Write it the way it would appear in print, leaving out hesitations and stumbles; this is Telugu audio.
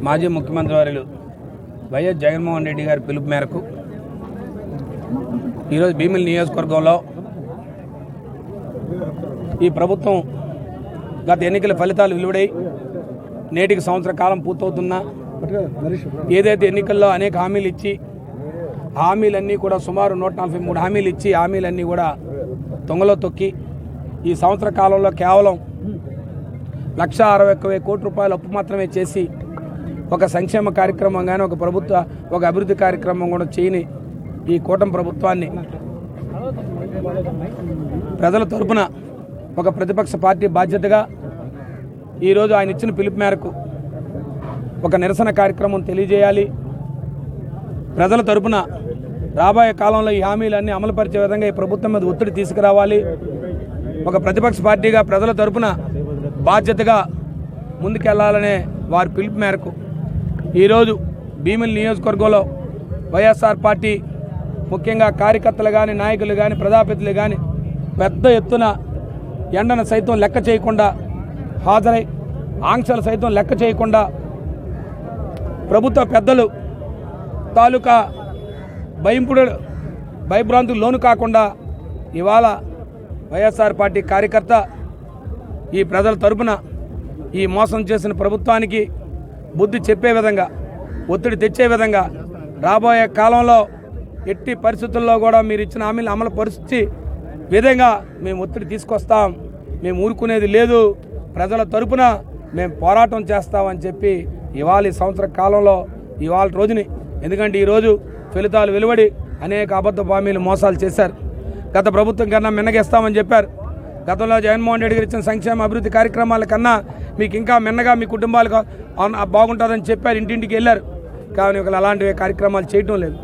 మాజీ ముఖ్యమంత్రి వర్యులు వైఎస్ జగన్మోహన్ రెడ్డి గారి పిలుపు మేరకు ఈరోజు భీమిలి నియోజకవర్గంలో ఈ ప్రభుత్వం గత ఎన్నికల ఫలితాలు వెలువడై నేటికి సంవత్సర కాలం పూర్తవుతున్నా ఏదైతే ఎన్నికల్లో అనేక హామీలు ఇచ్చి హామీలన్నీ కూడా సుమారు 143 హామీలు ఇచ్చి హామీలన్నీ కూడా తొంగలో తొక్కి ఈ సంవత్సర కాలంలో కేవలం 161,000 కోట్ల రూపాయల అప్పు మాత్రమే చేసి ఒక సంక్షేమ కార్యక్రమం కానీ ఒక అభివృద్ధి కార్యక్రమం కూడా చేయని ఈ కూటమి ప్రభుత్వాన్ని ప్రజల తరపున ఒక ప్రతిపక్ష పార్టీ బాధ్యతగా ఈరోజు ఆయన ఇచ్చిన పిలుపు మేరకు ఒక నిరసన కార్యక్రమం తెలియజేయాలి. ప్రజల తరపున రాబోయే కాలంలో ఈ హామీలన్నీ అమలుపరిచే విధంగా ఈ ప్రభుత్వం మీద ఒత్తిడి తీసుకురావాలి. ఒక ప్రతిపక్ష పార్టీగా ప్రజల తరపున బాధ్యతగా ముందుకెళ్లాలనే వారి పిలుపు మేరకు ఈరోజు భీమిలి నియోజకవర్గంలో వైఎస్ఆర్ పార్టీ ముఖ్యంగా కార్యకర్తలు కానీ నాయకులు కానీ ప్రజాప్రతినిధులు కానీ పెద్ద ఎత్తున ఎండను సైతం లెక్క చేయకుండా హాజరై ఆంక్షలు సైతం లెక్క చేయకుండా ప్రభుత్వ పెద్దలు తాలూకా భయభ్రాంతులు లోను కాకుండా ఇవాళ వైఎస్ఆర్ పార్టీ కార్యకర్త ఈ ప్రజల తరపున ఈ మోసం చేసిన ప్రభుత్వానికి బుద్ధి చెప్పే విధంగా ఒత్తిడి తెచ్చే విధంగా రాబోయే కాలంలో ఎట్టి పరిస్థితుల్లో కూడా మీరు ఇచ్చిన హామీలు అమలు పరిస్థితి విధంగా మేము ఒత్తిడి తీసుకొస్తాం, మేము ఊరుకునేది లేదు, ప్రజల తరపున మేము పోరాటం చేస్తామని చెప్పి ఇవాళ ఈ సంవత్సర కాలంలో ఇవాళ రోజుని ఎందుకంటే ఈరోజు ఫలితాలు వెలువడి అనేక అబద్ధ హామీలు మోసాలు చేశారు. గత ప్రభుత్వం కన్నా మిన్నగేస్తామని చెప్పారు. గతంలో జగన్మోహన్ రెడ్డి గారు ఇచ్చిన సంక్షేమ అభివృద్ధి కార్యక్రమాల కన్నా మీకు ఇంకా మిన్నగా మీ కుటుంబాలకు బాగుంటుందని చెప్పారు, ఇంటింటికి వెళ్ళారు. కానీ అలాంటి కార్యక్రమాలు చేయటం లేదు.